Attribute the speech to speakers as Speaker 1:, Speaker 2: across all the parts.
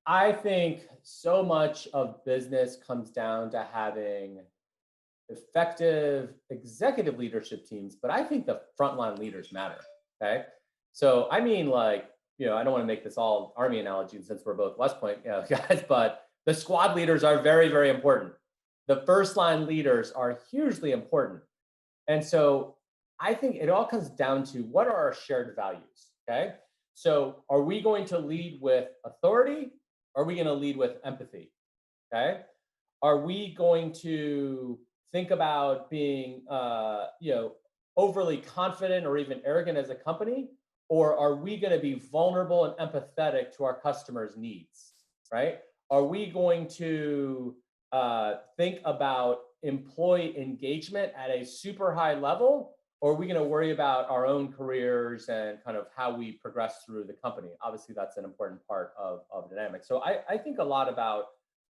Speaker 1: I think so much of business comes down to having effective executive leadership teams, but I think the frontline leaders matter. Okay. So, I mean, like, I don't want to make this all Army analogy since we're both West Point guys, but the squad leaders are very, very important. The first line leaders are hugely important. And so I think it all comes down to what are our shared values? Okay. So are we going to lead with authority? Or are we going to lead with empathy? Okay. Are we going to think about being, overly confident or even arrogant as a company? Or are we going to be vulnerable and empathetic to our customers' needs? Right? Are we going to think about employee engagement at a super high level? Or are we going to worry about our own careers and kind of how we progress through the company? Obviously, that's an important part of the dynamic. So I think a lot about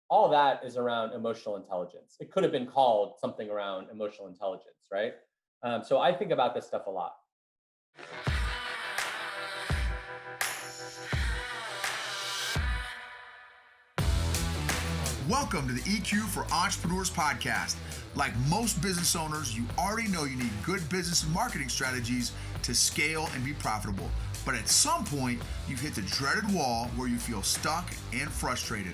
Speaker 1: all that is around emotional intelligence. It could have been called something around emotional intelligence, right? So I think about this stuff a lot.
Speaker 2: Welcome to the EQ for Entrepreneurs podcast. Like most business owners, you already know you need good business and marketing strategies to scale and be profitable. But at some point, you've hit the dreaded wall where you feel stuck and frustrated.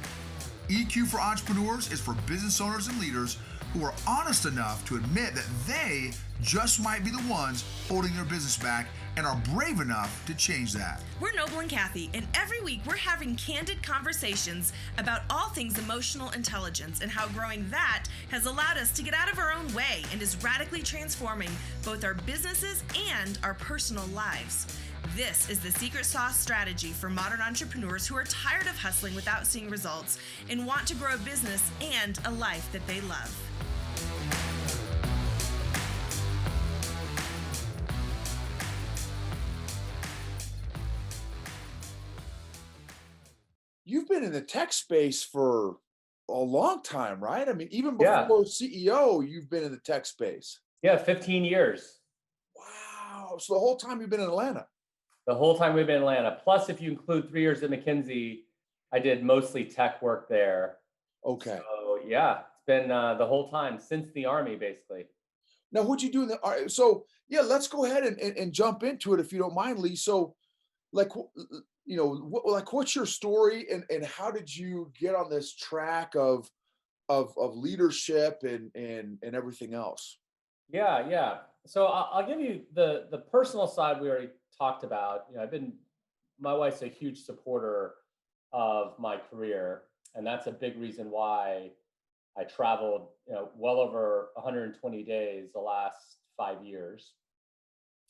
Speaker 2: EQ for Entrepreneurs is for business owners and leaders who are honest enough to admit that they just might be the ones holding their business back and are brave enough to change that.
Speaker 3: We're Noble and Kathy, and every week we're having candid conversations about all things emotional intelligence and how growing that has allowed us to get out of our own way and is radically transforming both our businesses and our personal lives. This is the secret sauce strategy for modern entrepreneurs who are tired of hustling without seeing results and want to grow a business and a life that they love.
Speaker 4: You've been in the tech space for a long time, right? I mean, even
Speaker 1: Yeah.
Speaker 4: before CEO, you've been in the tech space.
Speaker 1: Yeah, 15 years.
Speaker 4: Wow. So the whole time you've been in Atlanta.
Speaker 1: The whole time we've been in Atlanta. Plus, if you include 3 years at McKinsey, I did mostly tech work there.
Speaker 4: Okay.
Speaker 1: So yeah, it's been the whole time since the Army, basically.
Speaker 4: Now, what'd you do in the, all right, so yeah, let's go ahead and jump into it if you don't mind, Lee. So like, what's your story and how did you get on this track of leadership and everything else?
Speaker 1: Yeah. So I'll give you the personal side we already talked about. My wife's a huge supporter of my career, and that's a big reason why I traveled, well over 120 days the last 5 years,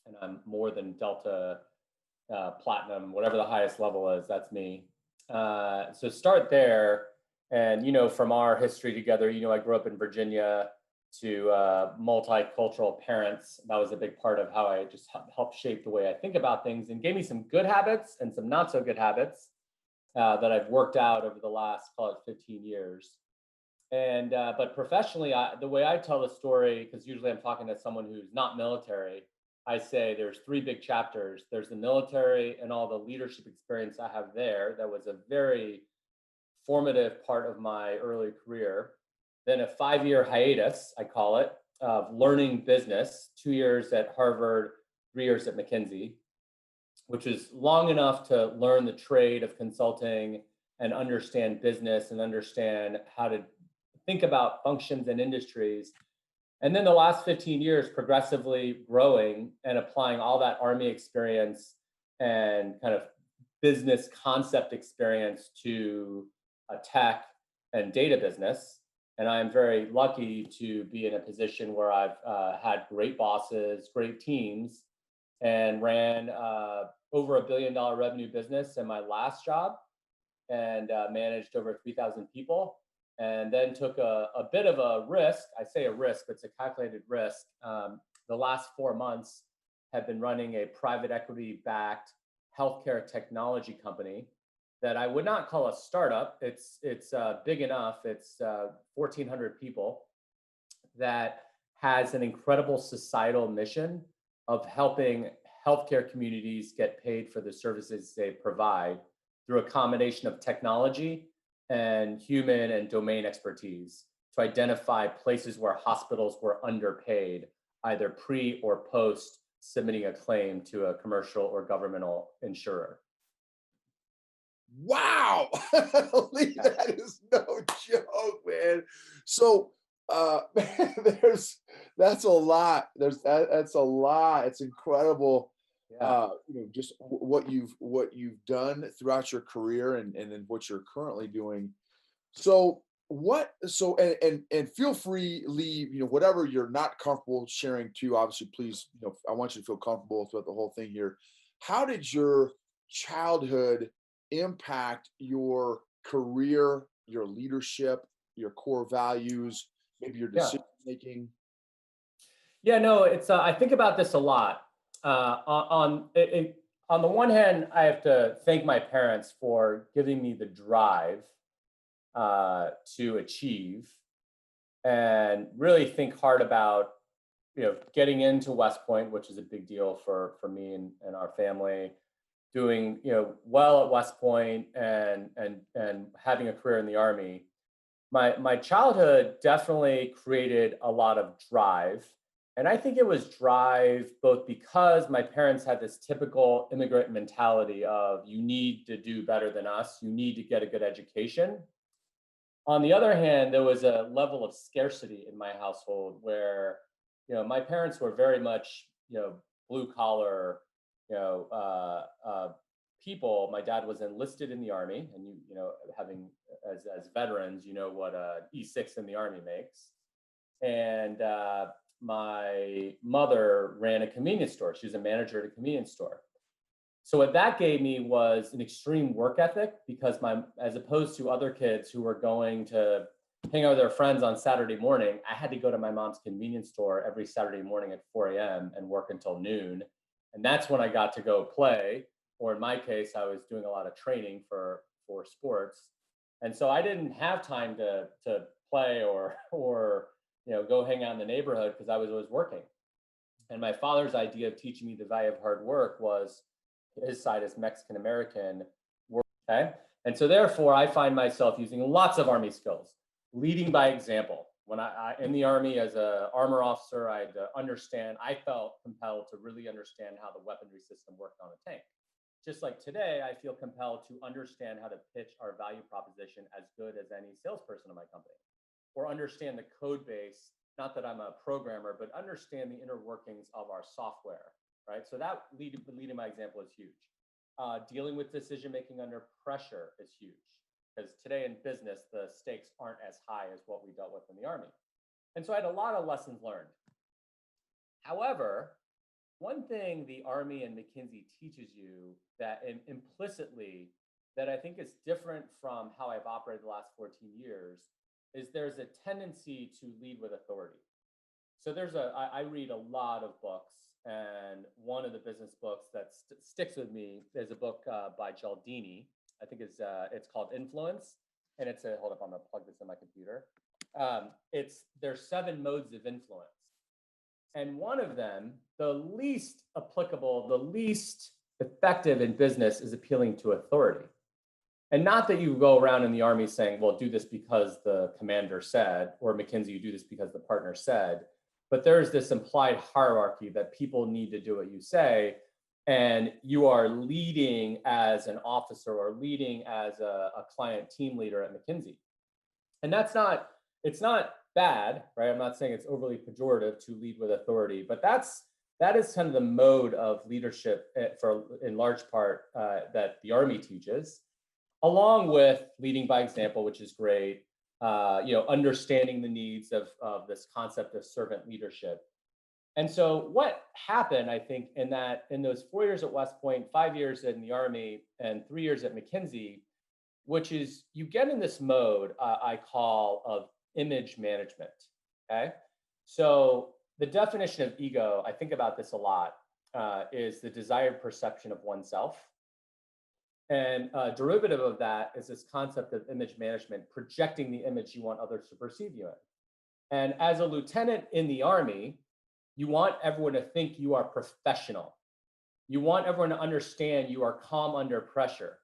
Speaker 1: and I'm more than Delta Platinum, whatever the highest level is. That's me. So start there, and from our history together, I grew up in Virginia to multicultural parents. That was a big part of how I just helped shape the way I think about things and gave me some good habits and some not so good habits that I've worked out over the last, call it 15 years. And but professionally, the way I tell the story, because usually I'm talking to someone who's not military, I say there's three big chapters. There's the military and all the leadership experience I have there. That was a very formative part of my early career. Then a 5-year hiatus, I call it, of learning business, 2 years at Harvard, 3 years at McKinsey, which is long enough to learn the trade of consulting and understand business and understand how to think about functions and industries. And then the last 15 years, progressively growing and applying all that Army experience and kind of business concept experience to a tech and data business. And I'm very lucky to be in a position where I've had great bosses, great teams, and ran over $1 billion revenue business in my last job and managed over 3,000 people. And then took a bit of a risk. I say a risk, but it's a calculated risk. The last 4 months have been running a private equity backed healthcare technology company that I would not call a startup. It's big enough. It's 1,400 people that has an incredible societal mission of helping healthcare communities get paid for the services they provide through a combination of technology and human and domain expertise to identify places where hospitals were underpaid, either pre or post submitting a claim to a commercial or governmental insurer.
Speaker 4: Wow. Lee,
Speaker 1: Yeah.
Speaker 4: that is no joke, man. So man, that's a lot. That's a lot. It's incredible.
Speaker 1: Yeah.
Speaker 4: Just what you've done throughout your career and then what you're currently doing. So and feel free, Lee, whatever you're not comfortable sharing too, obviously, please, I want you to feel comfortable throughout the whole thing here. How did your childhood impact your career, your leadership, your core values, maybe your
Speaker 1: Yeah.
Speaker 4: decision making?
Speaker 1: Yeah, no, it's I think about this a lot. On the one hand, I have to thank my parents for giving me the drive to achieve and really think hard about getting into West Point, which is a big deal for me and our family, doing well at West Point and having a career in the Army. My childhood definitely created a lot of drive. And I think it was drive both because my parents had this typical immigrant mentality of you need to do better than us, you need to get a good education. On the other hand, there was a level of scarcity in my household where, my parents were very much, blue collar, you know, people. My dad was enlisted in the army, and having as veterans, what E6 in the army makes. And my mother ran a convenience store. She was a manager at a convenience store. So what that gave me was an extreme work ethic because as opposed to other kids who were going to hang out with their friends on Saturday morning, I had to go to my mom's convenience store every Saturday morning at 4 a.m. and work until noon. And that's when I got to go play, or in my case, I was doing a lot of training for sports. And so I didn't have time to play or go hang out in the neighborhood because I was always working. And my father's idea of teaching me the value of hard work was his side is Mexican American work. Okay. And so therefore I find myself using lots of Army skills, leading by example. When I in the Army as an armor officer, I felt compelled to really understand how the weaponry system worked on a tank. Just like today, I feel compelled to understand how to pitch our value proposition as good as any salesperson in my company, or understand the code base, not that I'm a programmer, but understand the inner workings of our software, right? So that leading by example is huge. Dealing with decision-making under pressure is huge, because today in business, the stakes aren't as high as what we dealt with in the Army. And so I had a lot of lessons learned. However, one thing the Army and McKinsey teaches you that implicitly that I think is different from how I've operated the last 14 years is there's a tendency to lead with authority. So I read a lot of books, and one of the business books that sticks with me is a book by Cialdini. I think it's called Influence, and hold up, I'm gonna plug this in my computer. There's 7 modes of influence. And one of them, the least applicable, the least effective in business is appealing to authority. And not that you go around in the Army saying, well, do this because the commander said, or McKinsey, you do this because the partner said, but there's this implied hierarchy that people need to do what you say, and you are leading as an officer or leading as a client team leader at McKinsey. And it's not bad, right? I'm not saying it's overly pejorative to lead with authority, but that is kind of the mode of leadership in large part that the Army teaches, along with leading by example, which is great. Understanding the needs of this concept of servant leadership. And so what happened, I think, in those 4 years at West Point, 5 years in the Army, and 3 years at McKinsey, which is you get in this mode I call of image management. Okay, so the definition of ego, I think about this a lot, is the desired perception of oneself. And a derivative of that is this concept of image management, projecting the image you want others to perceive you in. And as a lieutenant in the Army, you want everyone to think you are professional. You want everyone to understand you are calm under pressure.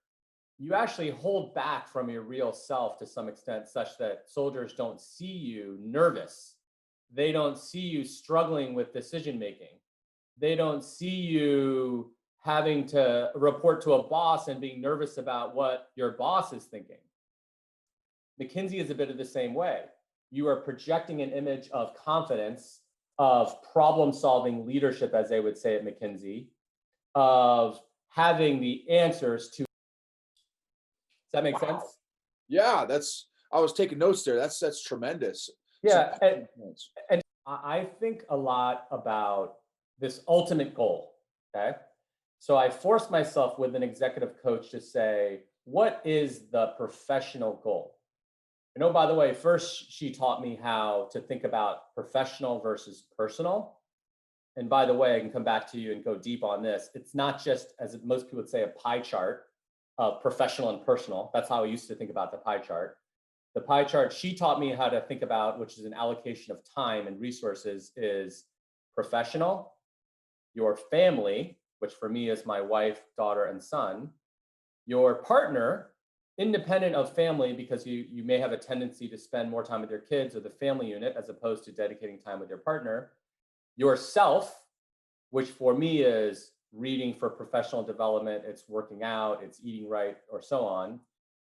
Speaker 1: you actually hold back from your real self to some extent, such that soldiers don't see you nervous. They don't see you struggling with decision making. They don't see you having to report to a boss and being nervous about what your boss is thinking. McKinsey is a bit of the same way. You are projecting an image of confidence, of problem solving leadership, as they would say at McKinsey, of having the answers to. Does that make
Speaker 4: Wow.
Speaker 1: sense?
Speaker 4: Yeah, I was taking notes there. That's tremendous.
Speaker 1: Yeah.
Speaker 4: Excellent points.
Speaker 1: And I think a lot about this ultimate goal. Okay. So I forced myself with an executive coach to say, what is the professional goal? And oh, by the way, first she taught me how to think about professional versus personal. And by the way, I can come back to you and go deep on this. It's not just, as most people would say, a pie chart of professional and personal. That's how I used to think about the pie chart. The pie chart she taught me how to think about, which is an allocation of time and resources, is professional, your family, which for me is my wife, daughter, and son, your partner, independent of family, because you may have a tendency to spend more time with your kids or the family unit as opposed to dedicating time with your partner, yourself, which for me is reading for professional development, it's working out, it's eating right, or so on,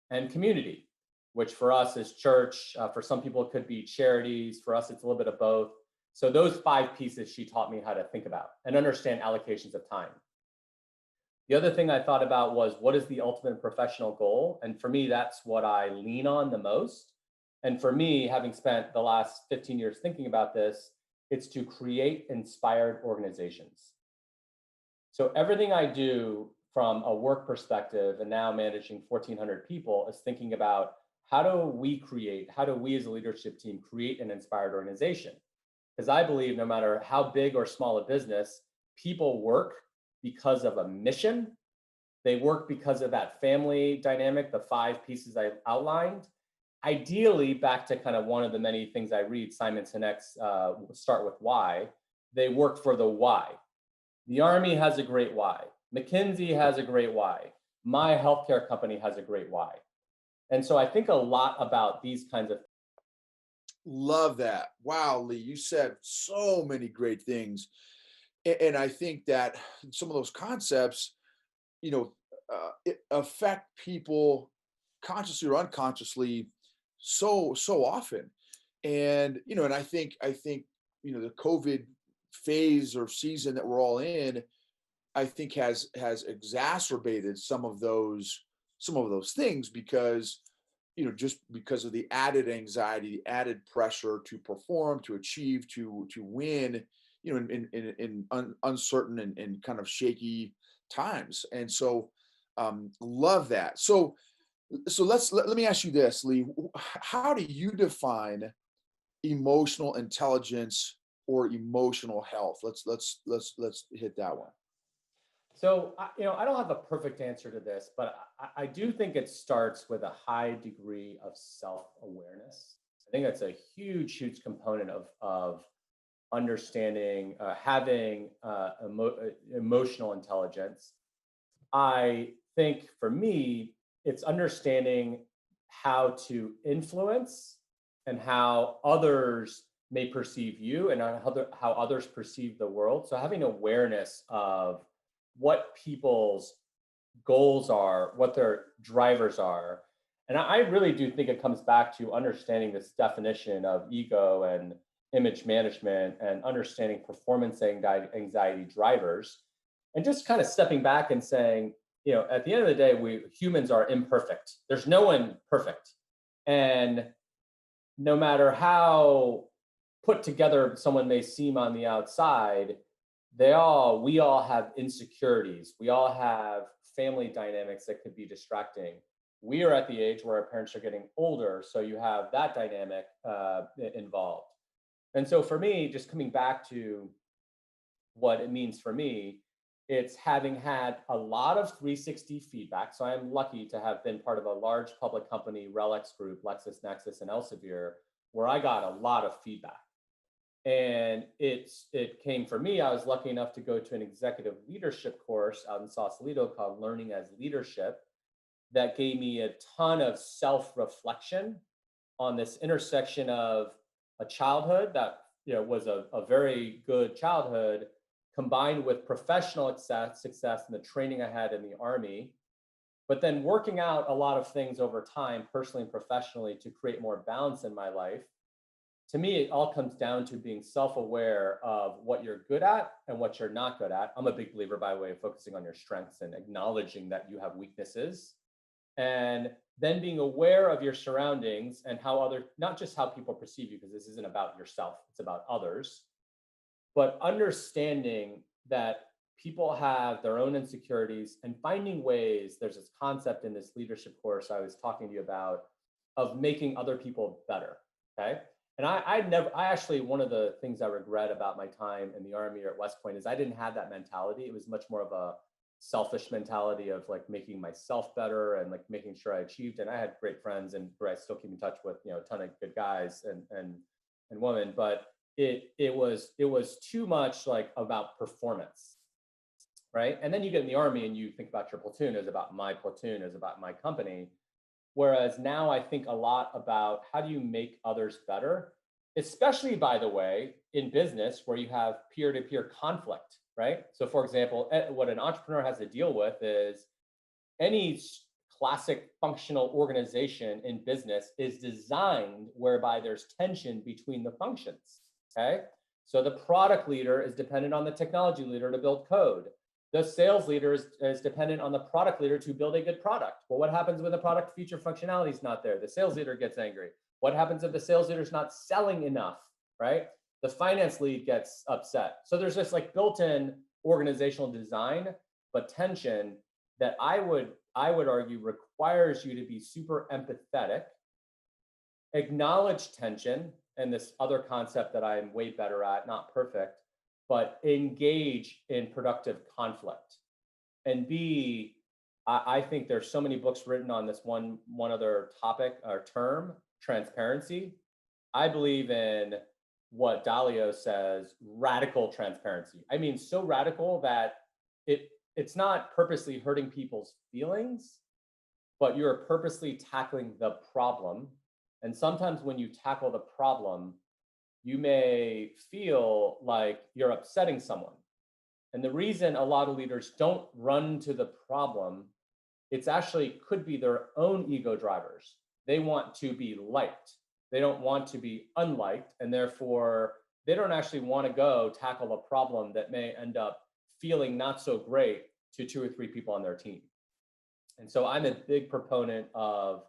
Speaker 1: and community, which for us is church. For some people, it could be charities. For us, it's a little bit of both. So those 5 pieces she taught me how to think about and understand allocations of time. The other thing I thought about was, what is the ultimate professional goal? And for me, that's what I lean on the most. And for me, having spent the last 15 years thinking about this, it's to create inspired organizations. So everything I do from a work perspective and now managing 1,400 people is thinking about how do we as a leadership team create an inspired organization? Because I believe no matter how big or small a business, people work because of a mission. They work because of that family dynamic, the 5 pieces I outlined. Ideally, back to kind of one of the many things I read, Simon Sinek's Start With Why, they work for the why. The Army has a great why. McKinsey has a great why. My healthcare company has a great why. And so I think a lot about these kinds of.
Speaker 4: Love that. Wow, Lee, you said so many great things. And I think that some of those concepts, it affect people consciously or unconsciously so often. And I think the COVID phase or season that we're all in, I think has exacerbated some of those things because just because of the added anxiety, the added pressure to perform, to achieve, to win, in uncertain and kind of shaky times. And so, love that. So let me ask you this, Lee. How do you define emotional intelligence or emotional health? Let's hit that one.
Speaker 1: So, I don't have a perfect answer to this, but I do think it starts with a high degree of self-awareness. I think that's a huge component of understanding, having emotional intelligence. I think for me, it's understanding how to influence and how others may perceive you and how others perceive the world. So having awareness of what people's goals are, what their drivers are. And I really do think it comes back to understanding this definition of ego and image management and understanding performance anxiety drivers, and just kind of stepping back and saying, at the end of the day, we humans are imperfect. There's no one perfect. And no matter how put together someone may seem on the outside, we all have insecurities. We all have family dynamics that could be distracting. We are at the age where our parents are getting older, so you have that dynamic involved. And so for me, just coming back to what it means for me, it's having had a lot of 360 feedback. So I'm lucky to have been part of a large public company, Relics Group, LexisNexis, and Elsevier, where I got a lot of feedback. And it came for me. I was lucky enough to go to an executive leadership course out in Sausalito called Learning as Leadership. that gave me a ton of self-reflection on this intersection of a childhood that was a very good childhood combined with professional success and the training I had in the Army, but then working out a lot of things over time, personally and professionally, to create more balance in my life. To me, it all comes down to being self-aware of what you're good at and what you're not good at. I'm a big believer, by the way, of focusing on your strengths and acknowledging that you have weaknesses, and then being aware of your surroundings and how not just how people perceive you, because this isn't about yourself, it's about others, but understanding that people have their own insecurities and finding ways. There's this concept in this leadership course I was talking to you about of making other people better. Okay. And I actually, one of the things I regret about my time in the Army or at West Point is I didn't have that mentality. It was much more of a selfish mentality of like making myself better and like making sure I achieved. And I had great friends and where I still keep in touch with, a ton of good guys and women, but it was too much like about performance. Right. And then you get in the Army and you think about your platoon as about my platoon, as about my company. Whereas now I think a lot about how do you make others better, especially, by the way, in business where you have peer-to-peer conflict, right? So for example, what an entrepreneur has to deal with is any classic functional organization in business is designed whereby there's tension between the functions, okay? So the product leader is dependent on the technology leader to build code. The sales leader is dependent on the product leader to build a good product. Well, what happens when the product feature functionality is not there? The sales leader gets angry. What happens if the sales leader is not selling enough, right? The finance lead gets upset. So there's this like built-in organizational design, but tension that I would argue requires you to be super empathetic, acknowledge tension, and this other concept that I'm way better at, not perfect, but engage in productive conflict. And B, I think there's so many books written on this one other topic or term, transparency. I believe in what Dalio says, radical transparency. I mean, so radical that it's not purposely hurting people's feelings, but you're purposely tackling the problem. And sometimes when you tackle the problem, you may feel like you're upsetting someone. And the reason a lot of leaders don't run to the problem, it's actually could be their own ego drivers. They want to be liked. They don't want to be unliked. And therefore, they don't actually want to go tackle a problem that may end up feeling not so great to 2 or 3 people on their team. And so I'm a big proponent of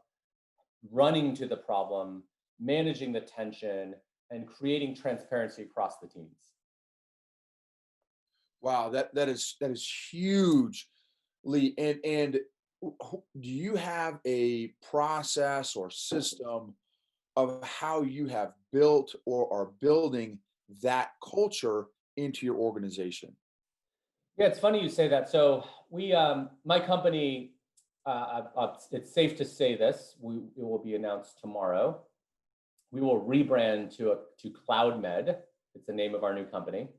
Speaker 1: running to the problem, managing the tension, and creating transparency across the teams.
Speaker 4: Wow, that is huge, Lee. And do you have a process or system of how you have built or are building that culture into your organization?
Speaker 1: Yeah, it's funny you say that. So we, my company, it's safe to say this. It will be announced tomorrow. We will rebrand to CloudMed. It's the name of our new company.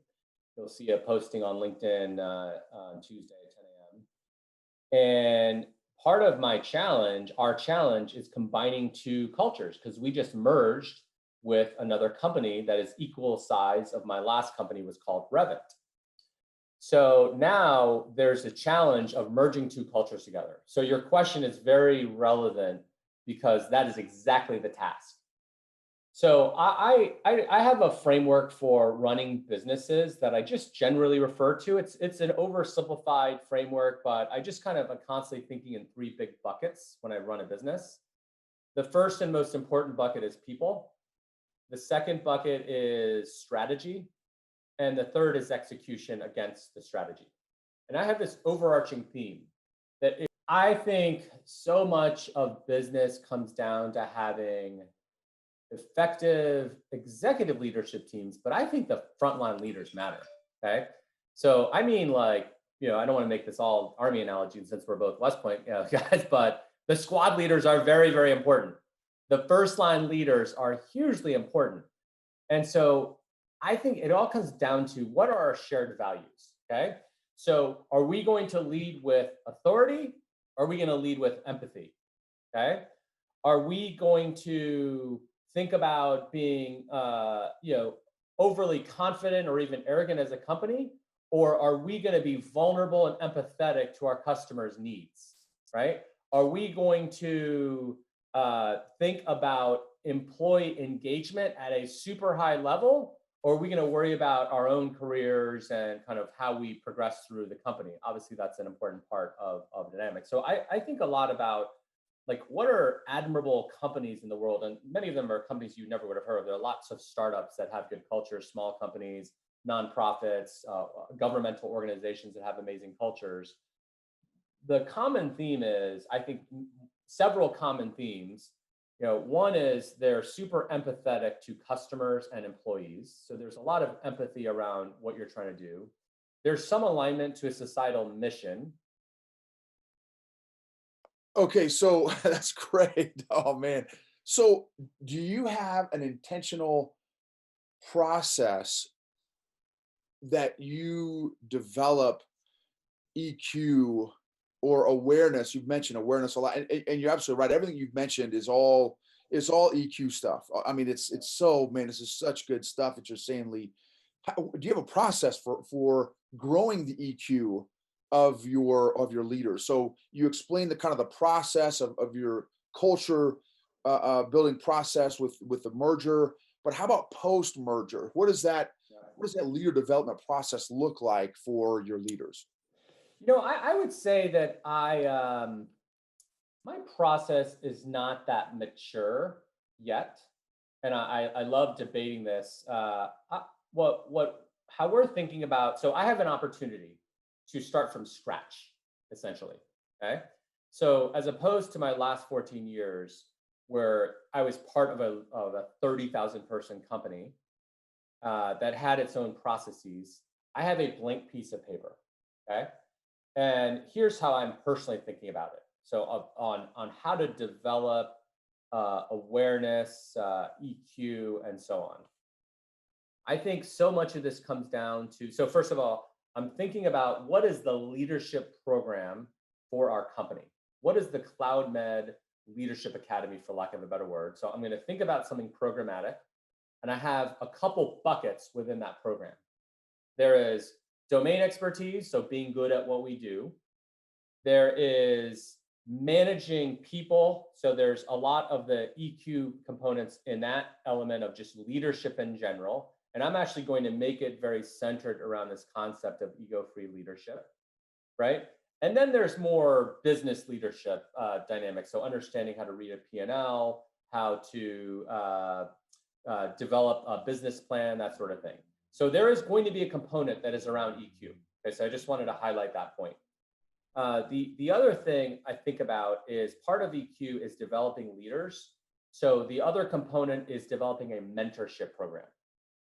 Speaker 1: You'll see a posting on LinkedIn on Tuesday at 10 a.m. And part of our challenge is combining 2 cultures because we just merged with another company that is equal size of my last company, was called Revit. So now there's a challenge of merging 2 cultures together. So your question is very relevant because that is exactly the task. So I have a framework for running businesses that I just generally refer to. It's an oversimplified framework, but I just kind of am constantly thinking in 3 big buckets when I run a business. The first and most important bucket is people. The second bucket is strategy. And the third is execution against the strategy. And I have this overarching theme that I think so much of business comes down to having effective executive leadership teams, but I think the frontline leaders matter. Okay. So, I mean, like, I don't want to make this all Army analogy since we're both West Point guys, but the squad leaders are very, very important. The first line leaders are hugely important. And so I think it all comes down to what are our shared values. Okay. So are we going to lead with authority Are we going to lead with empathy? Okay. Are we going to think about being, overly confident or even arrogant as a company? Or are we going to be vulnerable and empathetic to our customers' needs? Right? Are we going to think about employee engagement at a super high level? Or are we going to worry about our own careers and kind of how we progress through the company? Obviously, that's an important part of dynamic. So I think a lot about like what are admirable companies in the world, and many of them are companies you never would have heard of. There are lots of startups that have good cultures, small companies, nonprofits, governmental organizations that have amazing cultures. The common theme is, I think, several common themes. One is they're super empathetic to customers and employees. So there's a lot of empathy around what you're trying to do. There's some alignment to a societal mission.
Speaker 4: Okay, so that's great. Oh man. So do you have an intentional process that you develop EQ or awareness? You've mentioned awareness a lot, and you're absolutely right. Everything you've mentioned is all EQ stuff. I mean, it's so, man, this is such good stuff that you're saying, Lee. Do you have a process for growing the EQ of your leaders? So you explain the kind of the process of your culture building process with the merger, but how about post merger? What does that leader development process look like for your leaders?
Speaker 1: I would say that my process is not that mature yet, and I love debating this. How we're thinking about. So I have an opportunity to start from scratch, essentially. Okay, so as opposed to my last 14 years, where I was part of a 30,000 person company that had its own processes, I have a blank piece of paper. Okay, and here's how I'm personally thinking about it. So on how to develop awareness, EQ, and so on. I think so much of this comes down to, so first of all, I'm thinking about what is the leadership program for our company? What is the CloudMed Leadership Academy, for lack of a better word? So I'm going to think about something programmatic, and I have a couple buckets within that program. There is domain expertise, so being good at what we do. There is managing people. So there's a lot of the EQ components in that element of just leadership in general. And I'm actually going to make it very centered around this concept of ego-free leadership, right? And then there's more business leadership dynamics. So understanding how to read a P&L, how to develop a business plan, that sort of thing. So there is going to be a component that is around EQ. Okay, so I just wanted to highlight that point. The other thing I think about is part of EQ is developing leaders. So the other component is developing a mentorship program.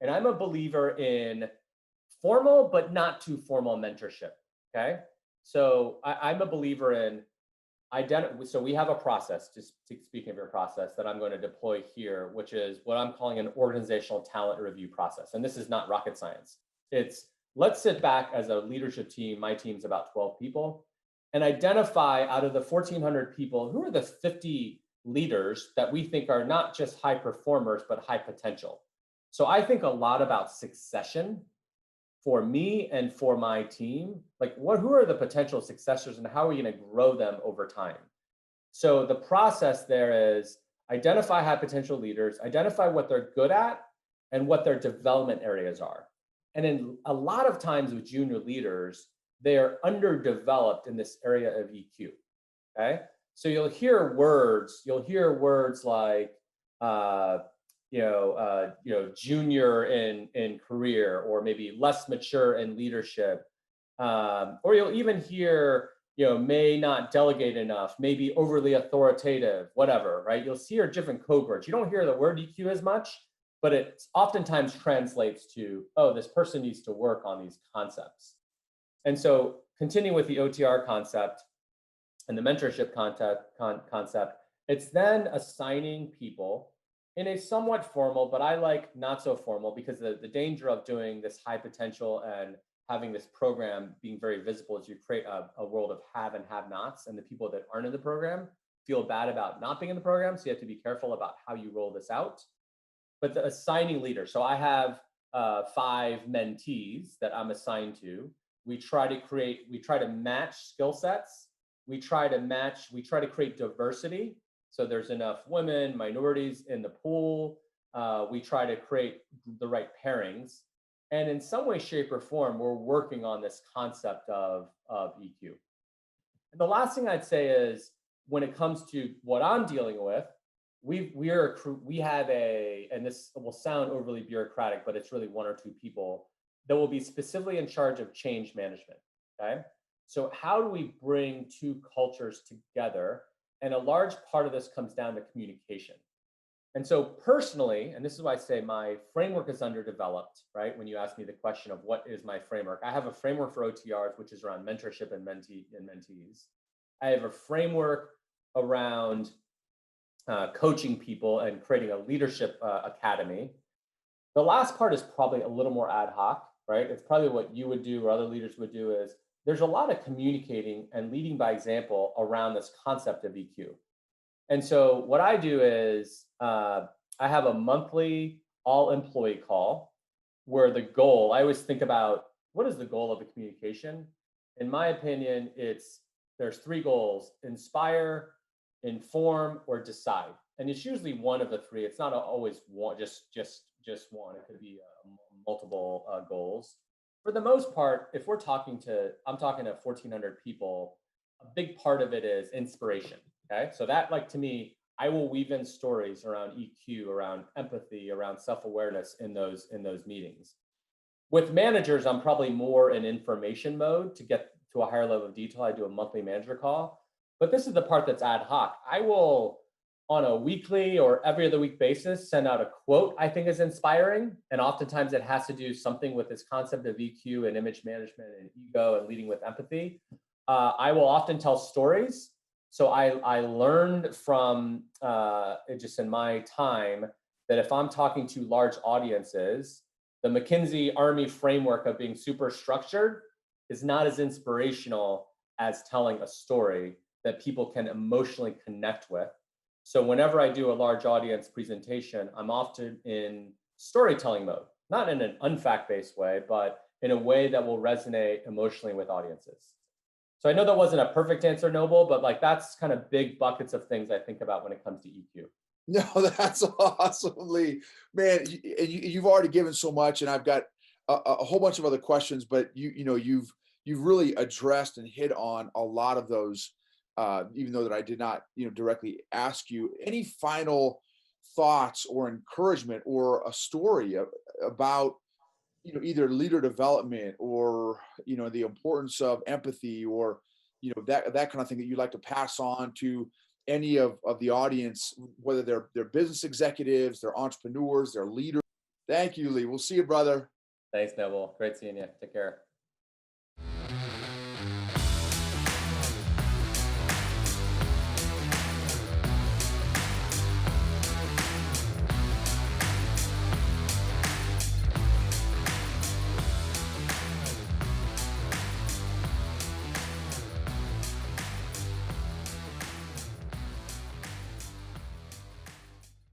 Speaker 1: And I'm a believer in formal, but not too formal mentorship. Okay. So I'm a believer in so we have a process, just speaking of your process, that I'm going to deploy here, which is what I'm calling an organizational talent review process. And this is not rocket science. It's let's sit back as a leadership team. My team's about 12 people, and identify out of the 1,400 people, who are the 50 leaders that we think are not just high performers, but high potential. So I think a lot about succession for me and for my team. Like who are the potential successors and how are we going to grow them over time? So the process there is identify high potential leaders, identify what they're good at and what their development areas are. And in a lot of times with junior leaders, they are underdeveloped in this area of EQ. Okay. So you'll hear words like, junior in career, or maybe less mature in leadership. Or you'll even hear, may not delegate enough, maybe overly authoritative, whatever, right? You'll see different code words. You don't hear the word EQ as much, but it oftentimes translates to, oh, this person needs to work on these concepts. And so continuing with the OTR concept and the mentorship concept, it's then assigning people in a somewhat formal, but I like not so formal, because the danger of doing this high potential and having this program being very visible is you create a world of have and have nots, and the people that aren't in the program feel bad about not being in the program. So you have to be careful about how you roll this out. But the assigning leader, so I have 5 mentees that I'm assigned to. We try to match skill sets. We try to create diversity. So there's enough women, minorities in the pool. We try to create the right pairings. And in some way, shape, or form, we're working on this concept of EQ. And the last thing I'd say is, when it comes to what I'm dealing with, we have and this will sound overly bureaucratic, but it's really 1 or 2 people that will be specifically in charge of change management. Okay. So how do we bring 2 cultures together? And a large part of this comes down to communication. And so personally, and this is why I say my framework is underdeveloped, right? When you ask me the question of what is my framework, I have a framework for OTRs, which is around mentorship and mentees. I have a framework around coaching people and creating a leadership academy. The last part is probably a little more ad hoc, right? It's probably what you would do or other leaders would do. Is there's a lot of communicating and leading by example around this concept of EQ. And so what I do is I have a monthly all employee call where the goal, I always think about, what is the goal of the communication? In my opinion, there's 3 goals: inspire, inform, or decide. And it's usually one of the 3. It's not always one, just one. It could be multiple goals. For the most part, if I'm talking to 1,400 people, a big part of it is inspiration. Okay. So that, like, to me, I will weave in stories around EQ, around empathy, around self-awareness in those meetings. With managers, I'm probably more in information mode to get to a higher level of detail. I do a monthly manager call, but this is the part that's ad hoc. I will, on a weekly or every other week basis, send out a quote I think is inspiring. And oftentimes it has to do something with this concept of EQ and image management and ego and leading with empathy. I will often tell stories. So I learned from just in my time that if I'm talking to large audiences, the McKinsey Army framework of being super structured is not as inspirational as telling a story that people can emotionally connect with. So whenever I do a large audience presentation, I'm often in storytelling mode, not in an unfact-based way, but in a way that will resonate emotionally with audiences. So I know that wasn't a perfect answer, Noble, but like that's kind of big buckets of things I think about when it comes to EQ.
Speaker 4: No, that's awesome, Lee. Man, you've already given so much, and I've got a whole bunch of other questions, but you've really addressed and hit on a lot of those, even though that I did not directly ask you. Any final thoughts or encouragement or a story about either leader development or the importance of empathy, or that kind of thing that you'd like to pass on to any of the audience, whether they're business executives, they're entrepreneurs, they're leaders? Thank you, Lee. We'll see you, brother.
Speaker 1: Thanks, Noble. Great seeing you. Take care.